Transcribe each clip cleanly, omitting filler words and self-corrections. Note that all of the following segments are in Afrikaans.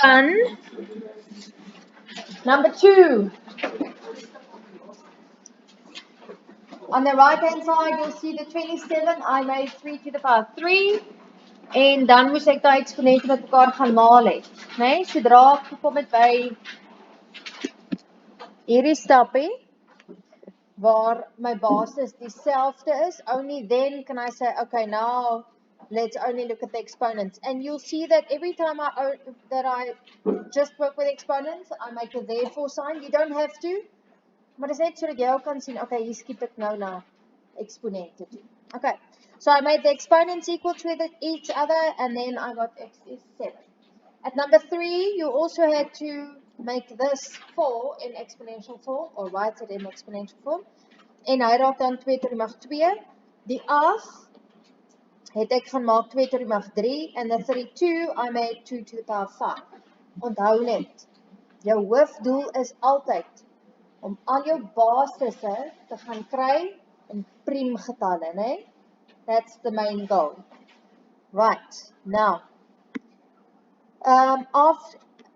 done. Number 2. On the right hand side, you'll see the 27. I made 3 to the power 3. En dan moes ek daai eksponente met mekaar gaan maal het. Nee, sodra ek gekom het by hierdie stappie waar my basis dieselfde is, only then can I say, okay, now let's only look at the exponents. And you'll see that every time I just work with exponents, I make a therefore sign. You don't have to, maar dis net sodat jy ook kan sien, okay, hier skiep ek nou na exponente toe. Okay, so I made the exponents equal to each other, and then I got x is 7. At number 3, you also had to make this 4 in exponential form, or write it in exponential form. En hy raak dan 2 tot die mag 2. Die 8 het ek gaan maak 2 tot die mag 3, and the 32, I made 2 to the power 5. Onthou net, jou hoofdoel is altyd om al jou basisse te gaan kry in priemgetalle, né? That's the main goal. Right, now,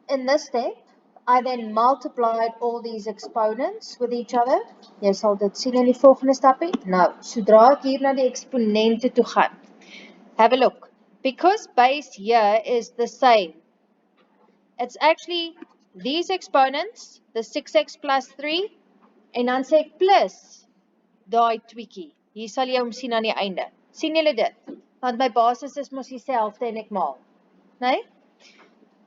in this step, I then multiplied all these exponents with each other. Jy sal dit sien in die volgende stapie. Nou, sodra ek hier na die exponente toe gaan, have a look. Because base here is the same, it's actually these exponents, the 6x plus 3, en dan sê ek plus daai tweekie. Hier sal jy hom sien aan die einde. Sien julle dit? Want my basis is mos dieselfde en ek maal. Nee?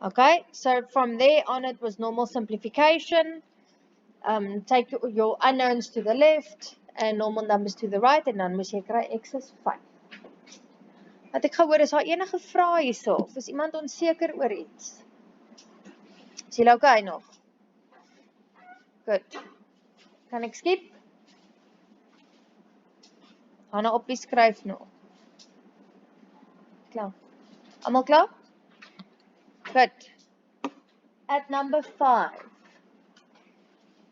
Okay, so from there on it was normal simplification. Take your unknowns to the left and normal numbers to the right, en dan moes jy kry x is 5. Wat ek gehoor is daar enige vrae hierso, of is iemand onseker oor iets? Is julle okay nog? Good. Kan ek skip? Hanna op wie skryf nog? Klaar. Almal klaar? Good. At number 5,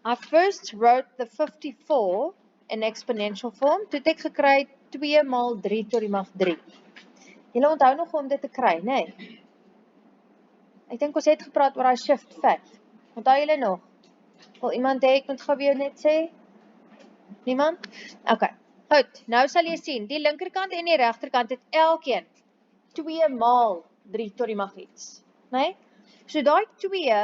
I first wrote the 54 in exponential form. Toe het ek gekry 2 maal 3 tot die mag 3. Julle onthou nog om dit te kry, nee? Ek dink ons het gepraat oor die shift fact. Onthou julle nog? Wil iemand hê ek moet gou weer net sê? Niemand? Okay. Goed, nou sal jy sien, die linkerkant en die regterkant het elkeen 2 maal 3 tot die mag iets. Nee? So daai 2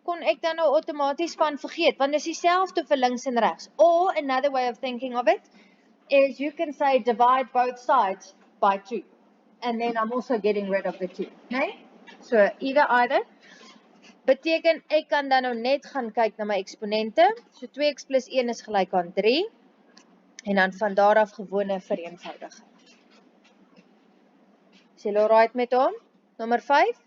kon ek dan nou outomaties van vergeet, want dis dieselfde vir links en regs. Or another way of thinking of it is you can say divide both sides by 2. And then I'm also getting rid of the 2. Nee? So either. Beteken ek kan dan nou net gaan kyk na my eksponente. So 2x plus 1 is gelyk aan 3. En dan van daar af gewone vereenvoudiging. Is julle alright met hom? Nommer 5.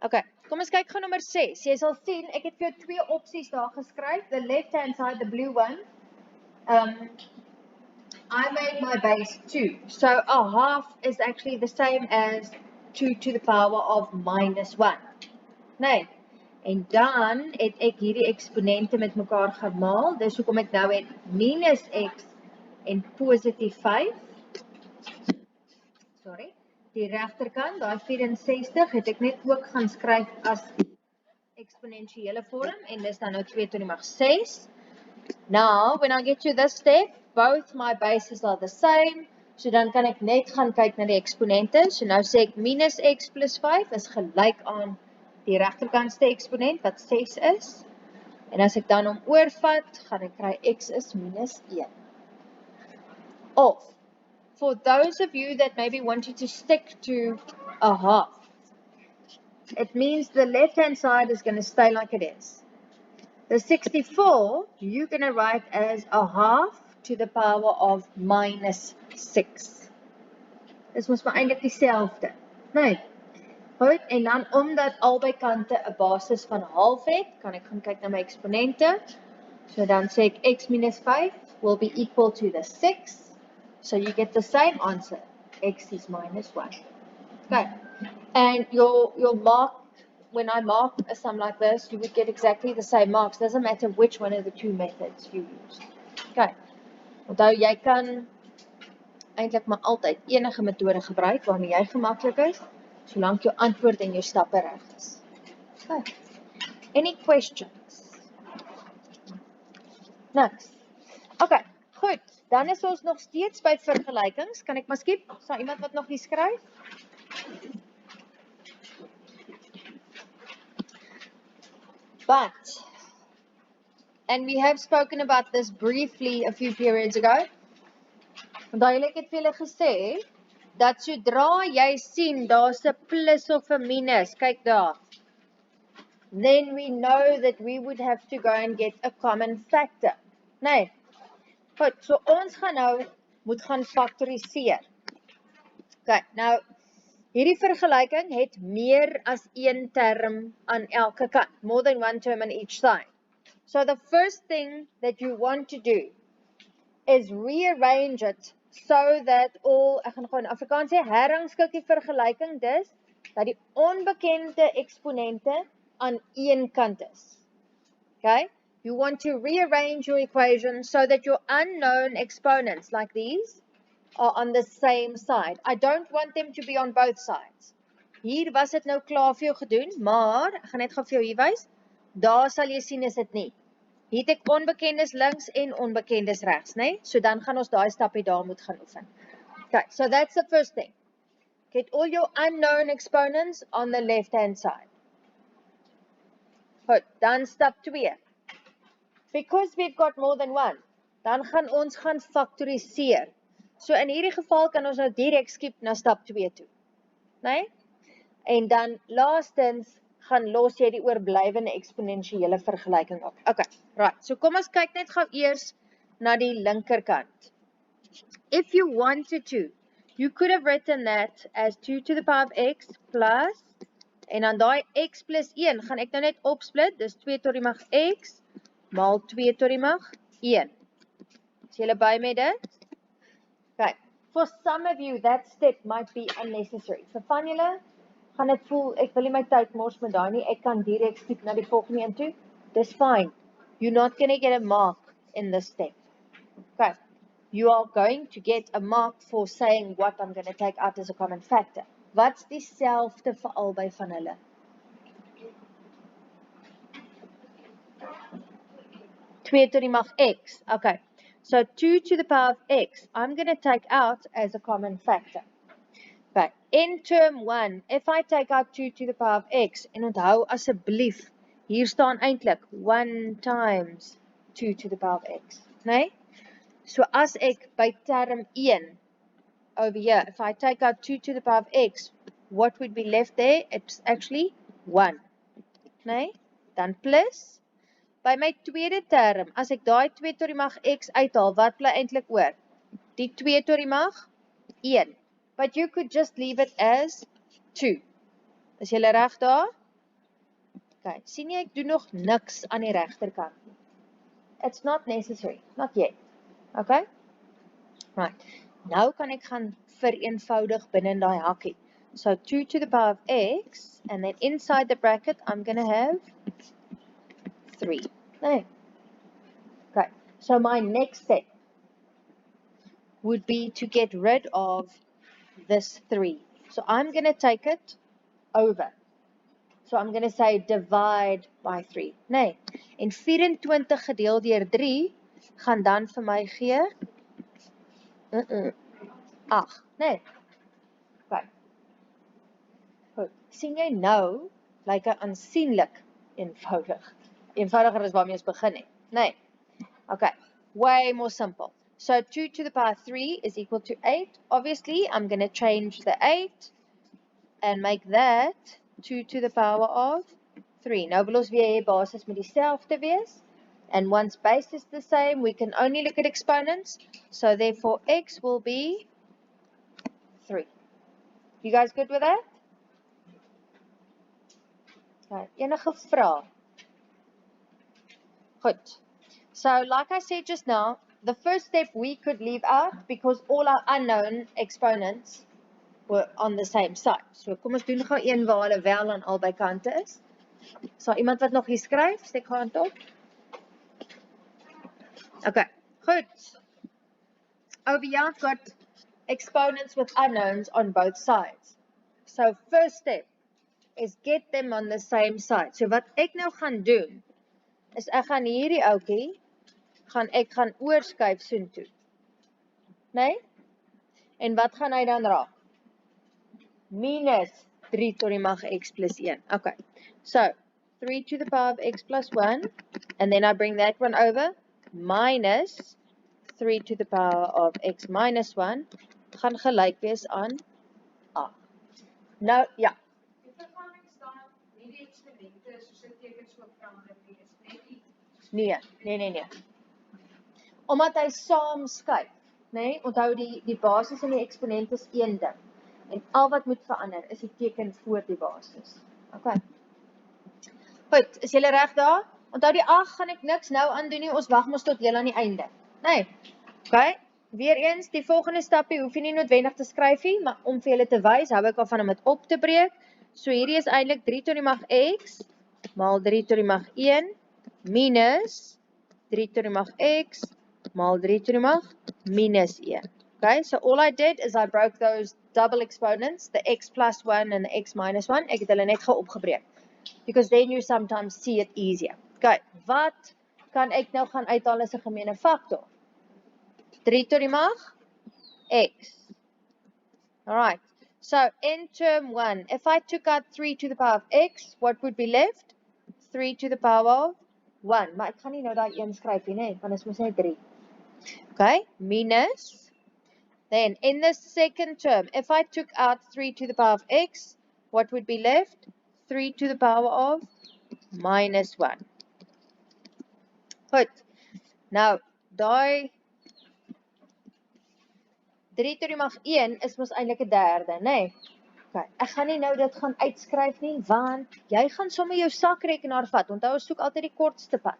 Okay, kom ons kyk gou nommer 6. Jy sal sien, ek het vir jou 2 opsies daar geskryf. The left hand side, the blue one. I made my base 2. So a half is actually the same as 2 to the power of minus 1. Nee. En dan het ek hierdie eksponente met mekaar gemaal. Dis hoekom ek nou het minus x en positief 5. Sorry. Die regterkant, daai 64, het ek net ook gaan skryf as eksponensiële vorm, en dis dan nou 2 tot die mag 6. Now, when I get to this step, both my bases are the same, so dan kan ek net gaan kyk na die eksponente. So nou sê ek minus x plus 5 is gelyk aan die regterkantste eksponent, wat 6 is. En as ek dan hom oorvat, gaan ek kry x is minus 1. Of, for those of you that maybe wanted to stick to a half, it means the left-hand side is going to stay like it is. The 64, you're going to write as a half to the power of minus 6. Dis mos maar eintlik dieselfde. Nee. Goed, en dan omdat albei kante 'n basis van half het, kan ek gaan kyk na my eksponente. So dan sê ek x minus 5 will be equal to the 6. So you get the same answer, x is minus 1. Okay, and your mark, when I mark a sum like this, you would get exactly the same marks. Doesn't matter which one of the 2 methods you use. Okay, onthou jy kan eintlik maar altyd enige metode gebruik waarmee jy gemaklik is. Solank jou antwoord en jou stappe reg is. Okay. Any questions? Niks. Okay, goed. Dan is ons nog steeds by vergelykings. Kan ek maar skiep? Sal iemand wat nog nie skryf? But, and we have spoken about this briefly a few periods ago. Duidelik het vir julle gesê, dat sodra jy sien, daar's 'n plus of 'n minus, kyk daar, then we know that we would have to go and get a common factor. Nee, goed, so ons gaan nou, moet gaan factoriseer. Okay, nou, hierdie vergelyking het meer as een term aan elke kant, more than one term on each side. So the first thing that you want to do is rearrange it so that all, ek gaan gewoon Afrikaans sê, herrangskik die vergelyking dus, dat die onbekende eksponente aan een kant is. Okay? You want to rearrange your equation so that your unknown exponents, like these, are on the same side. I don't want them to be on both sides. Hier was het nou klaar vir jou gedoen, maar, ek gaan net gou vir jou hier wys, daar sal jy sien is dit nie. Hier het ek onbekendes links en onbekendes regs, nee? So dan gaan ons daai stapie daar moet gaan oefen. Okay, so that's the first thing. Get all your unknown exponents on the left-hand side. Goed, dan stap 2. Because we've got more than one, dan gaan ons gaan factoriseer. So in hierdie geval kan ons nou direk skiep na stap 2 toe. Nee? En dan laastens gaan los jy die oorblywende eksponensiële vergelyking op. Okay, right. So kom ons kyk net gou eers na die linkerkant. If you wanted to, you could have written that as 2 to the power of x plus, en dan daai x plus 1 gaan ek nou net opsplit, dis 2 tot die mag x, maal 2 tot die mag 1. Is julle by met dit? Okay, for some of you, that step might be unnecessary. So van julle, gaan dit voel, ek wil nie my tyd mors met daai nie, ek kan direk skiep na die volgende een toe. Dis fine. You're not going to get a mark in this step. Okay. You are going to get a mark for saying what I'm going to take out as a common factor. Wat's dieselfde vir albei van hulle? Twee tot die mag x. Okay. So 2 to the power of x, I'm going to take out as a common factor. Okay. In term 1, if I take out 2 to the power of x, en onthou asseblief, hier staan eintlik 1 times 2 to the power of x. Nee? So as ek by term 1, over here, if I take out 2 to the power of x, what would be left there? It's actually 1. Nee? Dan plus, by my tweede term, as ek daai 2 tot die mag x uithaal, wat bly eintlik oor? Die 2 tot die mag 1. But you could just leave it as 2. Is julle reg daar? Okay, sien jy, ek doen nog niks aan die regterkant. It's not necessary, not yet. Okay? Right. Nou kan ek gaan vereenvoudig binne in daai hakkie. So 2 to the power of x, and then inside the bracket, I'm going to have 3. Nee. Okay, so my next step would be to get rid of this 3. So I'm going to take it over. So I'm going to say divide by 3. Nee, en 24 gedeel deur 3 gaan dan vir my gee 8. Nee. Okay. Goed. Sien jy nou, lyk hy aansienlik eenvoudig. Eenvoudiger as waarmee ons begin het. Nee. Okay. Way more simple. So 2 to the power 3 is equal to 8. Obviously, I'm going to change the 8 and make that 2 to the power of 3. Nou wil ons weer hê basis met dieselfde wees. And once base is the same, we can only look at exponents. So therefore, x will be 3. You guys good with that? Okay. Enige vrae? Good. So like I said just now, the first step we could leave out because all our unknown exponents were on the same side. So kom ons doen gou een waar hulle wel aan albei kante is. So iemand wat nog hier skryf, steek gou hand op. Okay, good. Over here I've got exponents with unknowns on both sides. So first step is get them on the same side. So wat ek nou gaan doen, is ek gaan hierdie ouetjie, ek gaan oorskuif soontoe. Nee? En wat gaan hy dan raak? Minus 3 tot die mag x plus 1. Okay. So, 3 to the power of x plus 1. And then I bring that one over. Minus 3 to the power of x minus 1. Gaan gelyk wees aan 8. Nou, ja. Die vervanging staan nie die eksperimente soos die tekens ook verander nie, is net die... Nee. Omdat hy saam skuif, nee, onthou die basis en die eksponent is een ding. En al wat moet verander is die teken voor die basis. Okay. Goed, is julle reg daar? Onthou die 8 gaan ek niks nou aandoen nie, ons wag mos tot heel aan die einde. Nee. Okay. Weer eens, die volgende stapie hoef jy nie noodwendig te skryf nie, maar om vir julle te wys, hou ek al van om dit op te breek. So hierdie is eintlik 3 tot die mag x maal 3 tot die mag 1 minus 3 tot die mag x maal 3 tot die mag minus 1. Okay, so all I did is I broke those double exponents, the x plus 1 and the x minus 1. Ek het hulle net opgebreek. Because then you sometimes see it easier. Okay, wat kan ek nou gaan uithaal as 'n gemeene faktor? 3 tot die mag x. Alright, so in term 1, if I took out 3 to the power of x, what would be left? 3 to the power of 1. Maar ek gaan nie nou daai 1 skryf nie, nee, want dit is mos net 3. Okay, minus. Then in the second term, if I took out 3 to the power of x, what would be left? 3 to the power of minus 1. Goed. Nou, daai 3 tot die mag 1 is mos eintlik 'n derde, nee. Okay, ek gaan nie nou dit gaan uitskryf nie, want jy gaan sommer jou sakrekenaar vat. Onthou, ons soek altyd die kortste pad.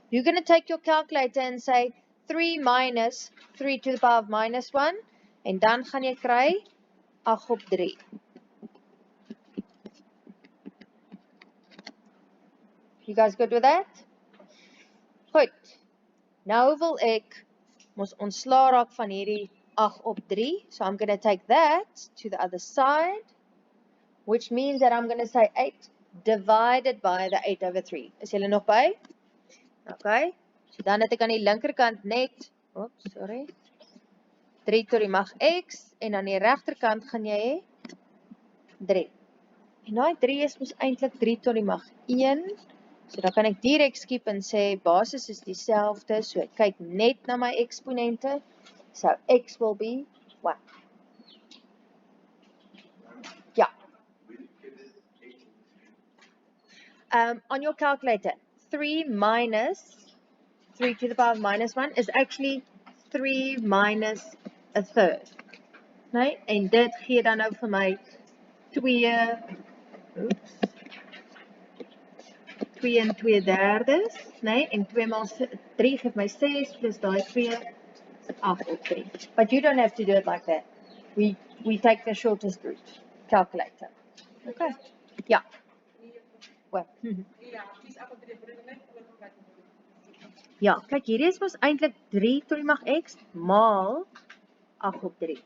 You're going to take your calculator and say 3 minus 3 to the power of minus 1, en dan gaan jy kry 8 op 3. You guys good with that? Goed. Nou wil ek mos ontslaa raak van hierdie 8 op 3. So I'm going to take that to the other side, which means that I'm going to say 8 divided by the 8 over 3. Is julle nog by? Okay. So dan het ek aan die linkerkant net, 3 tot die mag x, en aan die regterkant gaan jy hê 3. En daai 3 is mos eintlik 3 tot die mag 1. So dan kan ek direk skiep en sê basis is dieselfde, so ek kyk net na my eksponente. So x will be 1. Ja. On your calculator, 3 minus 3 to the power of minus 1 is actually 3 minus a third. Nee, en dit gee dan nou vir my 2 en 2/3, nee, en 2 maal 3 geef my 6, plus daai 2, 8 op 3. But you don't have to do it like that. We take the shortest route. Calculator. Okay. Ja. Well. Ja, kyk, hierdie is mos eintlik 3 tot die mag x maal 8 op 3.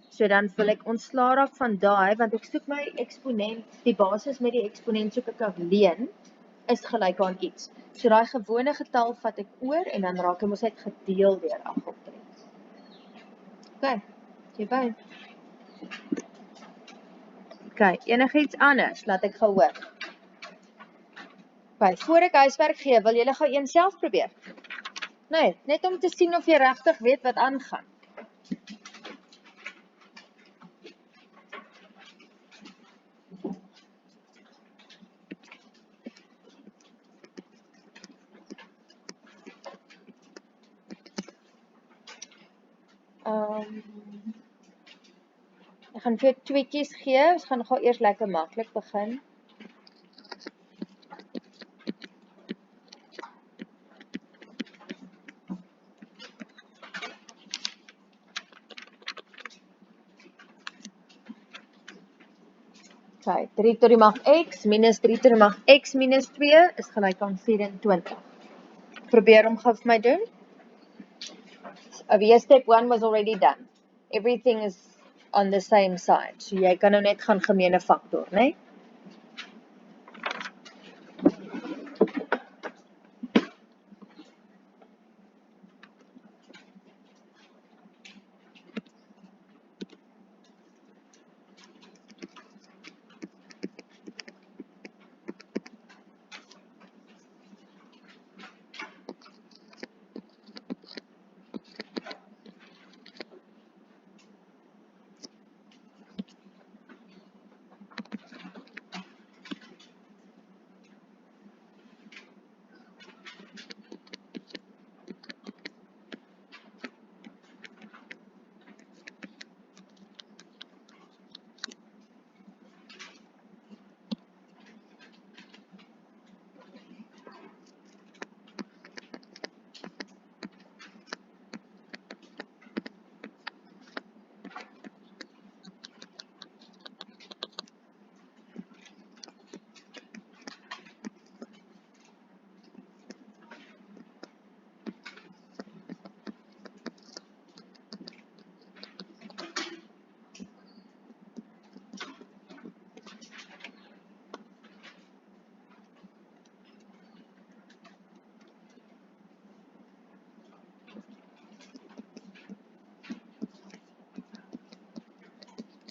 So dan wil ek ontslaa raak van daai, want ek soek my eksponent, die basis met die eksponent soek ek alleen, is gelyk aan iets. So daai gewone getal vat ek oor, en dan raak ek mos net gedeel deur 8 op 3. Okay, jy by. Okay, enigiets anders, laat ek gou hoor. Okay, voor ek huiswerk gee, wil julle gou een self probeer? Nee, net om te sien of jy regtig weet wat aangaan. Ek gaan vir 2 keer gee, ons gaan gou eers lekker maklik begin. Okay, 3 tot die mag x minus 3 tot die mag x minus 2 is gelyk aan 24. Probeer om gou vir my doen. Step 1 was already done. Everything is on the same side. So jy kan nou net gaan gemeene faktor, né?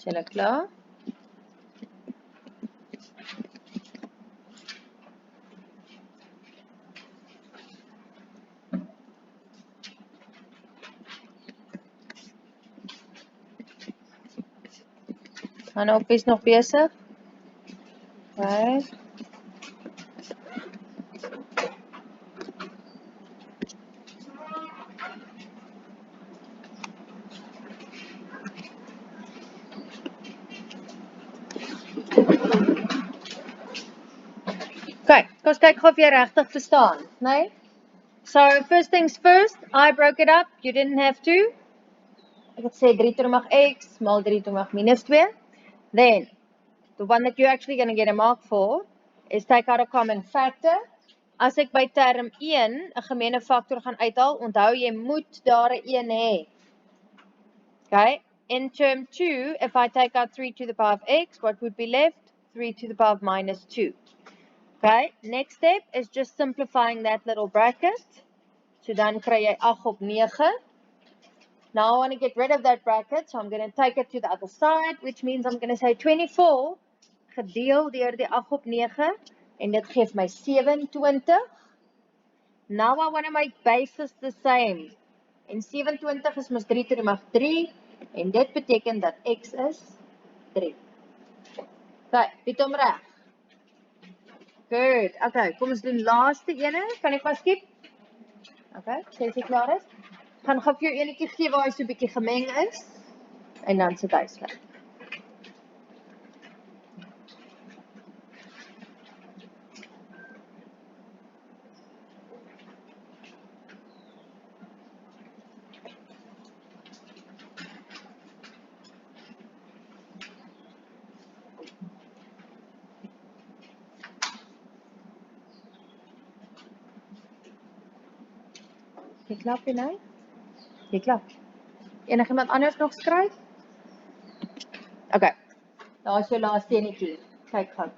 Is julle klaar? Hanna op is nog besig? Okay. Okay, kom ons kyk of jy regtig verstaan, né? So, first things first, I broke it up, you didn't have to. Ek het sê 3 to the mag x maal 3 to the mag minus 2. Then, the one that you're actually going to get a mark for is take out a common factor. As ek by term 1 'n gemeene faktor gaan uithaal, onthou jy moet daar 'n 1 hê. Okay, in term 2, if I take out 3 to the power of x, what would be left? 3 to the power of minus 2. Okay, next step is just simplifying that little bracket. So dan kry jy 8 op 9. Now I want to get rid of that bracket, so I'm going to take it to the other side, which means I'm going to say 24 gedeel deur die 8 op 9, en dit geef my 27. Now I want to make bases the same. En 27 is mos 3 to the mag 3, en dit beteken dat x is 3. Okay, dit om reg. Good. Okay, kom ons doen laaste ene. Kan ek maar skiep? Okay, sê jy klaar is? Gaan gou vir jou enetjie gee waar hy so 'n bietjie gemeng is, en dan sit hy sluit. Jy klap jy nou? Jy klap. Enigiemand anders nog skryf? Okay. Daar is jou laaste enetjie. Kyk gou.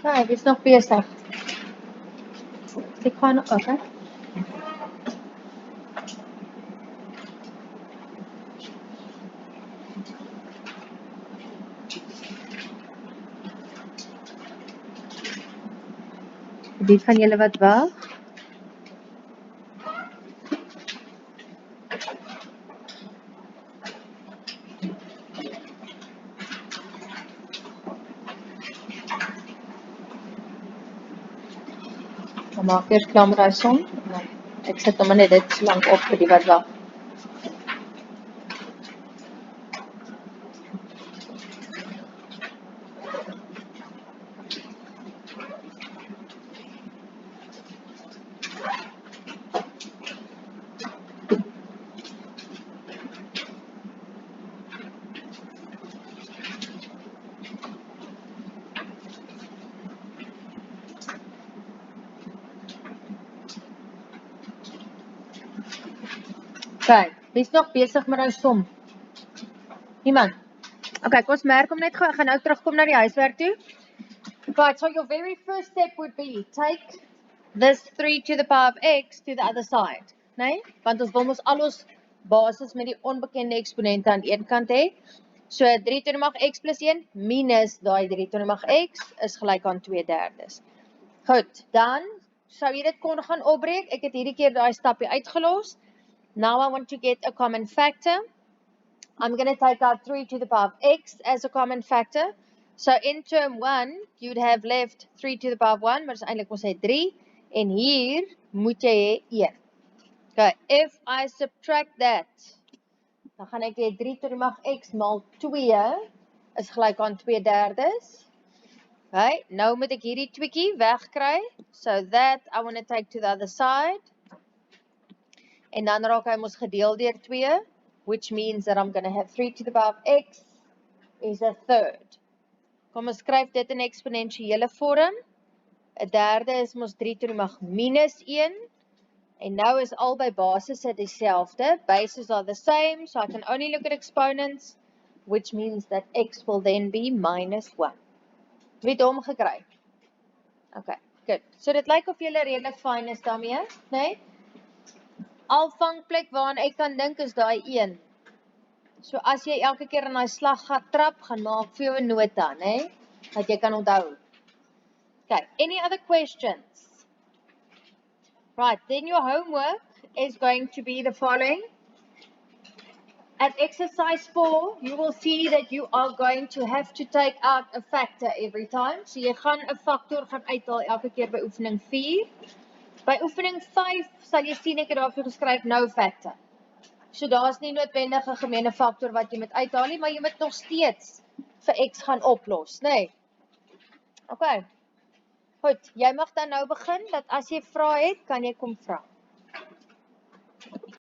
Nee, die is nog bezig. Ik ga nog, oké. Die van julle wat wag? Dan maak eers klaar met die som. Ek sit hom net dit so lank op vir die wat wag. Kijk, wie is nog bezig met die som? Niemand? Okay, kom ons merk hom net gou. Ek gaan nou terugkom na die huiswerk toe. Right, so your very first step would be take this 3 to the power of x to the other side. Nee? Want ons wil ons al ons basis met die onbekende eksponente aan een kant hê. So 3 to the mag x plus 1 minus daai 3 to the mag x is gelyk aan 2/3. Goed, dan sou jy dit kon gaan opbreek. Ek het hierdie keer daai stapie uitgelos. Now I want to get a common factor. I'm going to take out 3 to the power of x as a common factor. So in term 1, you'd have left 3 to the power of 1, maar dis eintlik ons sê 3. En hier moet jy hê 1. Okay, if I subtract that, dan gaan ek hê 3 to the mag x maal 2 is gelyk aan 2/3. Okay, nou moet ek hierdie tweekie wegkry. So that I want to take to the other side. En dan raak hy mos gedeel deur 2. Which means that I'm going to have 3 to the power of x is a third. Kom ons skryf dit in eksponensiële vorm. 1/3 is mos 3 to the mag minus 1. En nou is albei basisse dieselfde. Bases are the same, so I can only look at exponents, which means that x will then be minus 1. Wie het hom gekry? Okay, good. So dit lyk of julle redelik fyn is daarmee, nee? Alvangplek waaraan ek kan dink is daai 1. So as jy elke keer in daai slag gaan trap, gaan maak vir jou 'n nota, né? Dat jy kan onthou. Okay, any other questions? Right, then your homework is going to be the following. At exercise 4, you will see that you are going to have to take out a factor every time. So jy gaan 'n faktor gaan uithaal elke keer by oefening 4. By oefening 5 sal jy sien ek het daarvoor geskryf no factor. So daar is nie noodwendig 'n gemeene faktor wat jy moet uithaal nie, maar jy moet nog steeds vir x gaan oplos, né? Nee. Okay. Goed, jy mag dan nou begin dat as jy vrae het, kan jy kom vra.